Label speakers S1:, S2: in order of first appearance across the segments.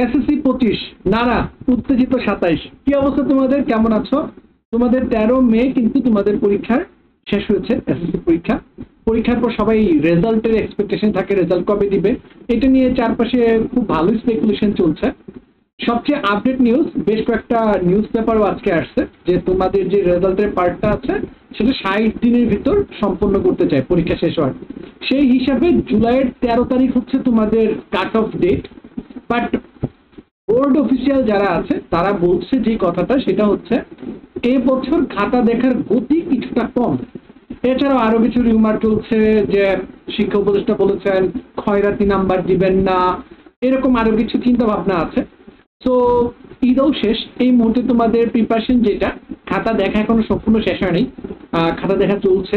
S1: SSC 25 নারা উত্তেজিত 27। কি অবস্থা তোমাদের, কেমন আছো? তোমাদের 13 মে কিন্তু তোমাদের পরীক্ষার শেষ হয়েছে, এসএসসি পরীক্ষা। পরীক্ষার পর সবাই রেজাল্টের এক্সপেকটেশন থাকে, রেজাল্ট কবে দিবে এটা নিয়ে চারপাশে খুব ভালো স্পেকুলেশন চলছে। সবচেয়ে আপডেট নিউজ, বেশ কয়েকটা নিউজ পেপারও আজকে আসছে যে তোমাদের যে রেজাল্টের পার্টটা আছে সেটা 60 দিনের ভিতর সম্পন্ন করতে চায় পরীক্ষা শেষ হওয়ার। সেই হিসাবে জুলাইয়ের 13 তারিখ হচ্ছে তোমাদের cut off date. But board official যারা আছে তারা বলছে যে কথাটা সেটা হচ্ছে এবছর খাতা দেখার গতি কিছুটা কম। এছাড়াও আরো কিছু রিউমার চলছে যে শিক্ষা উপদেষ্টা বলেছেন খয়রাতি নাম্বার দিবেন না, এরকম আরো কিছু চিন্তা ভাবনা আছে। তো ঈদও শেষ, এই মুহূর্তে তোমাদের প্রিপারেশন যেটা, খাতা দেখা এখনো সম্পূর্ণ শেষ হয়নি, খাতা দেখা চলছে।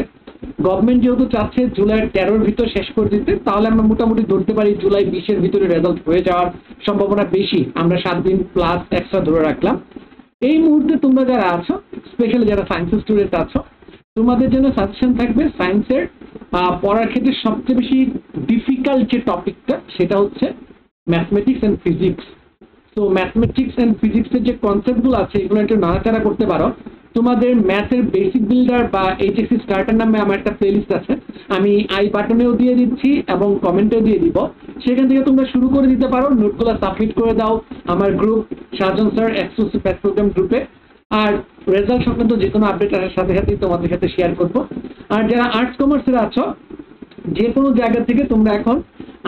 S1: গভর্নমেন্ট যেহেতু চাচ্ছে জুলাইয়ের 13-র ভিতর শেষ করে দিতে, তাহলে আমরা মোটামুটি ধরতে পারি জুলাই 20-এর ভিতরে রেজাল্ট হয়ে যাওয়ার সম্ভাবনা বেশি। আমরা 7 দিন প্লাস এক্সট্রা ধরে রাখলাম। এই মুহূর্তে তোমরা যারা আছো, স্পেশালি যারা সায়েন্সের স্টুডেন্ট আছো, তোমাদের জন্য সাজেশন থাকবে সায়েন্সের পড়ার ক্ষেত্রে সবচেয়ে বেশি ডিফিকাল্ট যে টপিকটা সেটা হচ্ছে ম্যাথমেটিক্স অ্যান্ড ফিজিক্স। তো ম্যাথমেটিক্স অ্যান্ড ফিজিক্সের যে কনসেপ্টগুলো আছে এগুলো একটু নাড়াচাড়া করতে পারো। তোমাদের ম্যাথের বেসিক বিল্ডার বা এইচএসসি স্টার্টার নামে আমার একটা প্লেলিস্ট আছে, আমি আই বাটনেও দিয়ে দিচ্ছি এবং কমেন্টেও দিয়ে দিব, সেখান থেকে তোমরা শুরু করে দিতে পারো। নোটগুলো সাবমিট করে দাও আমার group Sajan sir exclusive batch program গ্রুপে। আর রেজাল্ট সংক্রান্ত যে কোনো আপডেট আসার সাথে সাথেই তোমাদের সাথে শেয়ার করবো। আর যারা আর্টস কমার্সের আছো, যে কোনো জায়গা থেকে তোমরা এখন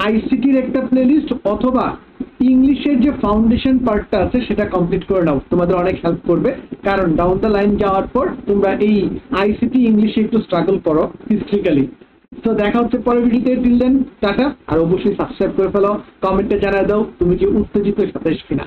S1: আইসিটির একটা প্লেলিস্ট অথবা ইংলিশের যে ফাউন্ডেশন পার্টটা আছে সেটা কমপ্লিট করে নাও, তোমাদের অনেক হেল্প করবে। কারণ ডাউন দ্য লাইন যাওয়ার পর তোমরা এই আইসিটি ইংলিশে একটু স্ট্রাগল করো ফিজিক্যালি। তো দেখা হচ্ছে পরের ভিডিওতে, টিল দেন টাটা। আর অবশ্যই সাবস্ক্রাইব করে ফেলো, কমেন্টে জানায় দাও তুমি কি উত্তেজিত 27 কিনা।